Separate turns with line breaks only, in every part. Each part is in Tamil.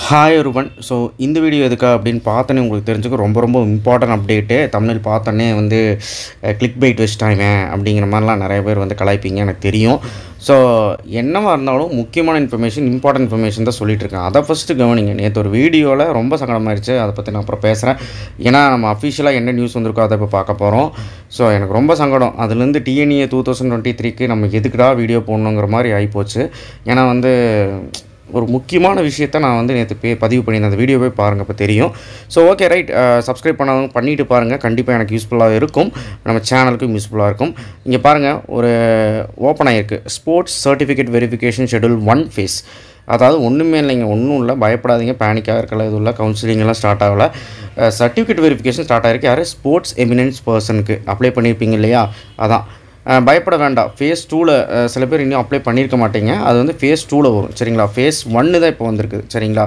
Hi everyone. ஸோ இந்த வீடியோ எதுக்கா அப்படின்னு பார்த்தோன்னே உங்களுக்கு தெரிஞ்சுக்க ரொம்ப இம்பார்ட்டன்ட் அப்டேட்டு. தமிழில் பார்த்தோன்னே வந்து கிளிக் பைட் வச்சுட்டாங்க அப்படிங்கிற மாதிரிலாம் நிறைய பேர் வந்து கலாய்ப்பீங்க, எனக்கு தெரியும். ஸோ என்னவாக இருந்தாலும் முக்கியமான இம்பார்ட்டன்ட் இன்ஃபர்மேஷன் தான் சொல்லிட்டு இருக்கேன். அதை ஃபஸ்ட்டு கவனிங்க. நேற்று ஒரு வீடியோவில் ரொம்ப சங்கடமாயிருச்சு, அதை பற்றி நான் அப்புறம் பேசுகிறேன். ஏன்னா நம்ம அஃபிஷியலாக என்ன நியூஸ் வந்திருக்கோ அதை இப்போ பார்க்க போகிறோம். ஸோ எனக்கு ரொம்ப சங்கடம். அதுலேருந்து TNA 2023க்கு நம்ம எதுக்குடா வீடியோ போடணுங்கிற மாதிரி ஆகிப்போச்சு. ஏன்னா வந்து ஒரு முக்கியமான விஷயத்தை நான் வந்து நேற்று பதிவு பண்ணியிருந்தேன். அந்த வீடியோவே பாருங்கள், இப்போ தெரியும். So okay right. சப்ஸ்கிரைப் பண்ணாதவங்க பண்ணிவிட்டு பாருங்கள், கண்டிப்பாக எனக்கு யூஸ்ஃபுல்லாக இருக்கும், நம்ம சேனலுக்கும் யூஸ்ஃபுல்லாக இருக்கும். இங்கே பாருங்கள், ஒரு ஓப்பன் ஆகிருக்கு sports certificate verification schedule 1 phase. அதாவது ஒன்றுமே இல்லைங்க, ஒன்றும் இல்லை, பயப்படாதீங்க, பேனிக்காக இருக்கலாம், இது இல்லை, கவுன்சிலிங்கெல்லாம் ஸ்டார்ட் ஆகலை. சர்டிஃபிகேட் வெரிஃபிகேஷன் ஸ்டார்ட் ஆகிருக்கு. யார்? ஸ்போர்ட்ஸ் எமினன்ஸ் பர்சனுக்கு அப்ளை பண்ணியிருப்பீங்க இல்லையா, அதான். பயப்பட வேண்டாம். ஃபேஸ் 2ல் சில பேர் இன்னும் அப்ளை பண்ணியிருக்க மாட்டீங்க, அது வந்து ஃபேஸ் 2ல் வரும், சரிங்களா. ஃபேஸ் 1 தான் இப்போ வந்திருக்குது, சரிங்களா.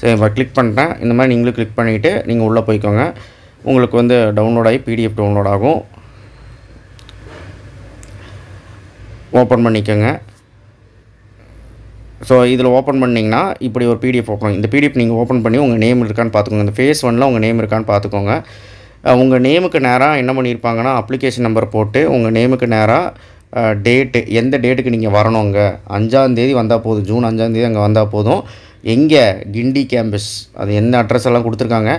சரி, இப்போ கிளிக் பண்ணிட்டேன். இந்த மாதிரி நீங்களும் கிளிக் பண்ணிவிட்டு நீங்கள் உள்ளே போய்க்கோங்க. உங்களுக்கு வந்து டவுன்லோட் ஆகி PDF டவுன்லோட் ஆகும். ஓப்பன் பண்ணிக்கோங்க. ஸோ இதில் ஓப்பன் பண்ணிங்கன்னா இப்படி ஒரு PDF ஓப்பன். இந்த PDF நீங்கள் ஓப்பன் பண்ணி உங்கள் நேம் இருக்கான்னு பார்த்துக்கோங்க. இந்த ஃபேஸ் 1ல் உங்கள் நேம் இருக்கான்னு பார்த்துக்கோங்க. உங்கள் நேமுக்கு நேராக என்ன பண்ணியிருப்பாங்கன்னா, அப்ளிகேஷன் நம்பர் போட்டு உங்கள் நேமுக்கு நேராக டேட்டு, எந்த டேட்டுக்கு நீங்கள் வரணுங்க, 5ஆம் தேதி வந்தால் போதும், ஜூன் 5ஆம் தேதி அங்கே வந்தால் போதும். எங்கே? கிண்டி கேம்பஸ். அது என்ன அட்ரஸ் எல்லாம் கொடுத்துருக்காங்க,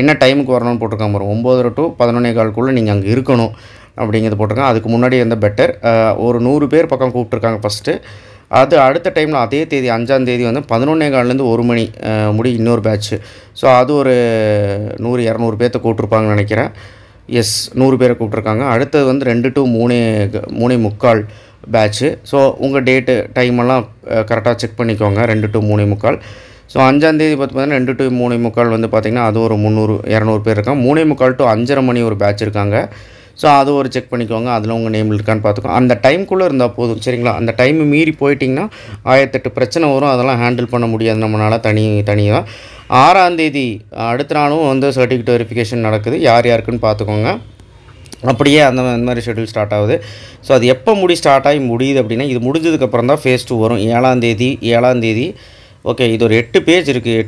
என்ன டைமுக்கு வரணும்னு போட்டிருக்காங்க பாருங்கள். 9:30 to 11:15 நீங்கள் அங்கே இருக்கணும் அப்படிங்கிறது போட்டிருக்காங்க. அதுக்கு முன்னாடி வந்து பெட்டர். ஒரு 100 பேர் பக்கம் கூப்பிட்ருக்காங்க ஃபஸ்ட்டு. அது அடுத்த டைமில் அதே தேதி 5ஆம் தேதி வந்து 11:15 1 மணி முடி இன்னொரு பேட்ச்சு. ஸோ அது ஒரு 100-200 பேர்த்த கூப்பிட்ருப்பாங்கன்னு நினைக்கிறேன். எஸ், 100 பேரை கூப்பிட்ருக்காங்க. அடுத்தது வந்து 2 to 3:45 பேட்ச்சு. ஸோ உங்கள் டேட்டு டைமெல்லாம் கரெக்டாக செக் பண்ணிக்கோங்க. 2 to 3:45. ஸோ 5ஆம் தேதி பார்த்தீங்கன்னா 2 to 3:45 வந்து பார்த்திங்கன்னா அது ஒரு 300-200 பேர் இருக்காங்க. 3:45 to 5:30 மணி ஒரு பேட்ச் இருக்காங்க. ஸோ அது ஒரு செக் பண்ணிக்கோங்க, அதில் உங்கள் நேம் இருக்கான்னு பார்த்துக்கோங்க. அந்த டைம்குள்ளே இருந்தால் போதும், சரிங்களா. அந்த டைம் மீறி போயிட்டிங்கன்னா 1008 பிரச்சனை வரும், அதெல்லாம் ஹேண்டில் பண்ண முடியாது நம்மளால் தனியாக. 6ஆம் தேதி அடுத்த நாளும் வந்து சர்டிஃபிகேட் வெரிஃபிகேஷன் நடக்குது. யார் யாருக்குன்னு பார்த்துக்கோங்க. அப்படியே அந்த மாதிரி ஷெட்யூல் ஸ்டார்ட் ஆகுது. ஸோ அது எப்போ ஸ்டார்ட் ஆகி முடியுது அப்படின்னா, இது முடிஞ்சதுக்கப்புறம் தான் ஃபேஸ் 2 வரும். 7ஆம் தேதி. ஓகே, இது ஒரு 8 பேஜ் இருக்குது.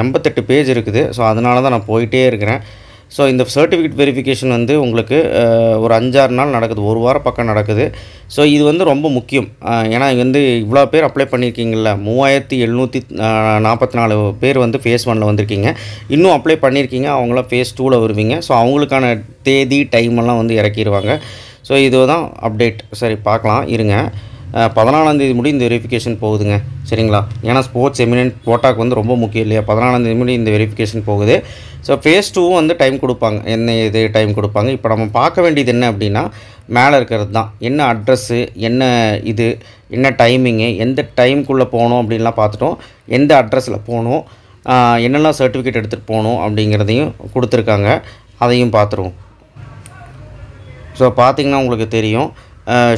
88 பேஜ் இருக்குது. ஸோ அதனால தான் நான் போயிட்டே இருக்கிறேன். ஸோ இந்த சர்டிஃபிகேட் வெரிஃபிகேஷன் வந்து உங்களுக்கு ஒரு 5-6 நாள் நடக்குது, ஒரு வாரம் பக்கம் நடக்குது. ஸோ இது வந்து ரொம்ப முக்கியம். ஏன்னா வந்து இவ்வளோ பேர் அப்ளை பண்ணியிருக்கீங்கள, 3744 பேர் வந்து ஃபேஸ் 1ல் வந்திருக்கீங்க. இன்னும் அப்ளை பண்ணியிருக்கீங்க, அவங்களாம் ஃபேஸ் 2ல் வருவீங்க. ஸோ அவங்களுக்கான தேதி டைமெல்லாம் வந்து இறக்கிடுவாங்க. ஸோ இதுதான் அப்டேட். சரி, பார்க்கலாம் இருங்க. 14ஆம் தேதி முடி இந்த வெரிஃபிகேஷன் போகுதுங்க, சரிங்களா. ஏன்னா ஸ்போர்ட்ஸ் எமினன்ட் கோட்டாக்கு வந்து ரொம்ப முக்கியம் இல்லையா. 14ஆம் தேதி முடி இந்த வெரிஃபிகேஷன் போகுது. ஸோ ஃபேஸ் 2வும் வந்து டைம் கொடுப்பாங்க, என்ன இது டைம் கொடுப்பாங்க. இப்போ நம்ம பார்க்க வேண்டியது என்ன அப்படின்னா, மேலே இருக்கிறது தான். என்ன அட்ரஸ்ஸு, என்ன டைமிங்கு, எந்த டைமுக்குள்ளே போகணும் அப்படின்லாம் பார்த்துட்டோம். எந்த அட்ரஸில் போகணும், என்னெல்லாம் சர்டிஃபிகேட் எடுத்துகிட்டு போகணும் அப்படிங்கிறதையும் கொடுத்துருக்காங்க, அதையும் பார்த்துருவோம். ஸோ பார்த்திங்கன்னா உங்களுக்கு தெரியும்.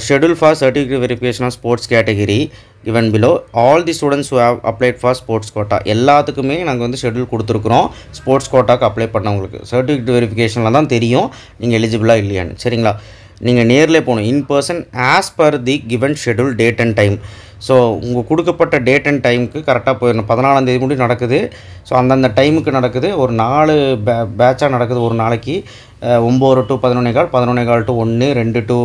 Schedule for certificate verification of sports category given below. All the students who have applied for sports quota, எல்லாத்துக்குமே நாங்கள் வந்து ஷெட்யூல் கொடுத்துருக்குறோம். ஸ்போர்ட்ஸ் கோட்டாக்கு அப்ளை பண்ணவங்களுக்கு சர்டிஃபிகேட் வெரிஃபிகேஷனில் தான் தெரியும் நீங்கள் எலிஜிபிளாக இல்லையான்னு, சரிங்களா. நீங்கள் நேரில் போகணும், in person as per the given schedule date and time. So உங்கள் கொடுக்கப்பட்ட டேட் அண்ட் டைமுக்கு கரெக்டாக போயிடணும். 14ஆம் தேதி முடி நடக்குது. ஸோ அந்தந்த டைமுக்கு நடக்குது. ஒரு 4 பேட்சாக நடக்குது ஒரு நாளைக்கு. 9 to 11:15, 11:15 to 1, 2 to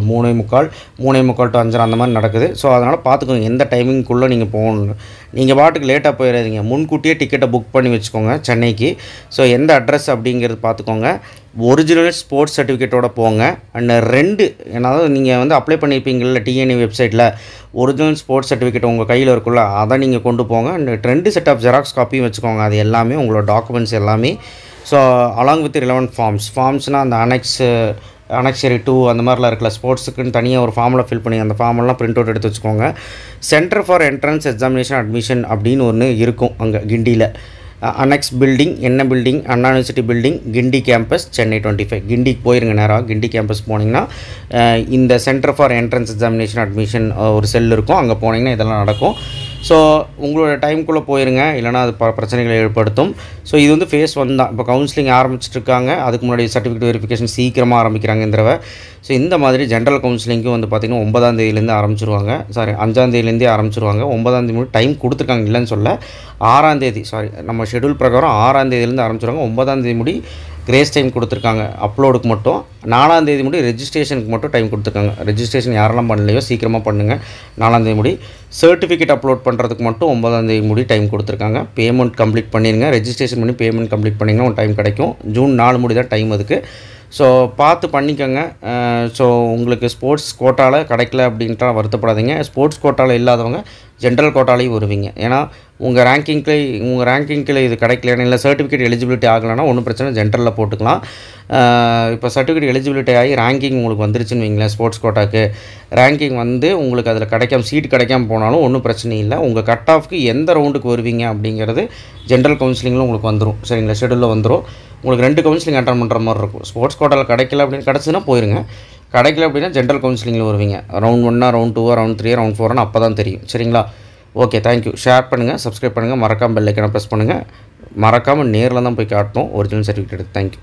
3:45, 3:45 to 5 அந்த மாதிரி நடக்குது. ஸோ அதனால் பார்த்துக்கோங்க எந்த டைமிங்குள்ளே நீங்கள் போகணும். நீங்கள் பாட்டுக்கு லேட்டாக போயிடாதீங்க, முன்கூட்டியே டிக்கெட்டை புக் பண்ணி வச்சுக்கோங்க சென்னைக்கு. ஸோ எந்த அட்ரஸ் அப்படிங்கிறது பார்த்துக்கோங்க. ஒரிஜினல் ஸ்போர்ட்ஸ் சர்டிஃபிகேட்டோட போங்க. அண்ட் 2, அதாவது நீங்கள் வந்து அப்ளை பண்ணியிருப்பீங்கள்ல TNA வெப்சைட்டில், ஒரிஜினல் ஸ்போர்ட்ஸ் சர்டிஃபிகேட் உங்கள் கையில் இருக்குல்ல, அதை நீங்கள் கொண்டு போங்க. அண்ட் 2 செட் ஆஃப் ஜெராக்ஸ் காப்பியும் வச்சுக்கோங்க. அது எல்லாமே உங்களோட டாக்குமெண்ட்ஸ் எல்லாமே. ஸோ அலாங் வித் ரிலவெண்ட் ஃபார்ம்ஸ்னால் அந்த அனெக்ஸரி 2 அந்த மாதிரிலாம் இருக்குல்ல, ஸ்போர்ட்ஸுக்குன்னு தனியாக ஒரு ஃபார்மில் ஃபில் பண்ணி அந்த ஃபார்மெல்லாம் பிரிண்ட் அவுட் எடுத்து வச்சுக்கோங்க. Centre for entrance examination admission அப்படின்னு ஒன்று இருக்கும் அங்கே கிண்டியில். அனெக்ஸ் பில்டிங், என்ன பில்டிங், அண்ணா யூனிவர்சிட்டி பில்டிங், கிண்டி கேம்பஸ், சென்னை 25. கிண்டிக்கு போயிருங்க நேராக. கிண்டி கேம்பஸ் போனீங்கன்னா இந்த centre for entrance examination admission ஒரு செல் இருக்கும், அங்கே போனீங்கன்னா இதெல்லாம் நடக்கும். ஸோ உங்களோட டைம்குள்ளே போயிருங்க, இல்லைனா அது பிரச்சனைகளை ஏற்படுத்தும். ஸோ இது வந்து ஃபேஸ் 1 தான். இப்போ கவுன்சிலிங் ஆரம்பிச்சிட்ருக்காங்க, அதுக்கு முன்னாடி சர்டிஃபிகேட் வெரிஃபிகேஷன் சீக்கிரமாக ஆரம்பிக்கிறாங்க இந்த தடவை. ஸோ இந்த மாதிரி ஜென்ரல் கவுன்சிலிங்க்கும் வந்து பார்த்திங்கன்னா 9ஆம் தேதியிலேருந்து ஆரம்பிச்சிருவாங்க. 5ஆம் தேதியிலேருந்தே ஆரம்பிச்சிருவாங்க. 9ஆம் தேதி டைம் கொடுத்துருக்காங்க, இல்லைன்னு சொல்ல. 6ஆம் தேதி நம்ம ஷெடியூல் பிரகாரம் 6ஆம் தேதியிலேருந்து ஆரம்பிச்சிருவாங்க. 9ஆம் தேதி முடி கிரேஸ் டைம் கொடுத்துருக்காங்க அப்லோடுக்கு மட்டும். 4ஆம் தேதி முடி ரெஜிஸ்ட்ரேஷனுக்கு மட்டும் டைம் கொடுத்துருக்காங்க. ரெஜிஸ்ட்ரேஷன் யாரெல்லாம் பண்ணலையோ சீக்கிரமாக பண்ணுங்கள். 4ஆம் தேதி முடி சர்டிஃபிகேட் அப்லோட் பண்ணுறதுக்கு மட்டும் 9ஆம் தேதி முடி டைம் கொடுத்துருக்காங்க. பேமெண்ட் கம்ப்ளீட் பண்ணிடுங்க. ரெஜிஸ்ட்ரேஷன் பண்ணி பேமெண்ட் கம்ப்ளீட் பண்ணிங்கன்னா ஒரு டைம் கிடைக்கும். ஜூன் 4 முடி தான் டைம் அதுக்கு. ஸோ பார்த்து பண்ணிக்கோங்க. ஸோ உங்களுக்கு ஸ்போர்ட்ஸ் கோட்டாவில் கிடைக்கல அப்படின்ட்டு வருத்தப்படாதீங்க. ஸ்போர்ட்ஸ் கோட்டாவில் இல்லாதவங்க ஜென்ரல் கோட்டாலையும் வருவீங்க. ஏன்னா உங்கள் ரேங்கிங்கில் இது கிடைக்கலன்னு, இல்லை சர்டிஃபிகேட் எலிஜிபிலிட்டி ஆகலைன்னா ஒன்றும் பிரச்சனை, ஜென்ரலில் போட்டுக்கலாம். இப்போ சர்டிஃபிகேட் எலிஜிபிலிட்டி ஆகி ரேங்கிங் உங்களுக்கு வந்துருச்சுன்னு வைங்களேன், ஸ்போர்ட்ஸ் கோட்டாக்கு ரேங்கிங் வந்து உங்களுக்கு அதில் கிடைக்காம சீட் கிடைக்காம போனாலும் ஒன்றும் பிரச்சனை இல்லை. உங்கள் கட் ஆஃப்க்கு எந்த ரவுண்டுக்கு வருவீங்க அப்படிங்கிறது ஜென்ரல் கவுன்சிலிங்கில் உங்களுக்கு வந்துடும். சரிங்களா, ஷெடியூலில் வந்துடும். உங்களுக்கு 2 கவுன்சிலிங் அட்டன் பண்ணுற மாதிரி இருக்கும். ஸ்போர்ட்ஸ் கோட்டாவில் கிடைக்கல அப்படின்னு கிடச்சுன்னா போயிருங்க. கிடைக்கல அப்படின்னா ஜென்ரல் கவுன்சிலிங்கில் வருவீங்க. ரவுண்ட் 1, ரவுண்ட் 2, ரவுண்ட் 3, ரவுண்ட் 4 அப்போ தான் தெரியும். சரிங்களா, ஓகே, தேங்க்யூ. ஷேர் பண்ணுங்கள், சப்ஸ்கிரைப் பண்ணுங்கள், மறக்காமல் பெல் ஐக்கானை ப்ரெஸ் பண்ணுங்கள். மறக்காமல் நேரில் தான் போய் காட்டணும் ஒரிஜினல் சர்டிஃபிகேட் எடுத்து. தேங்க்யூ.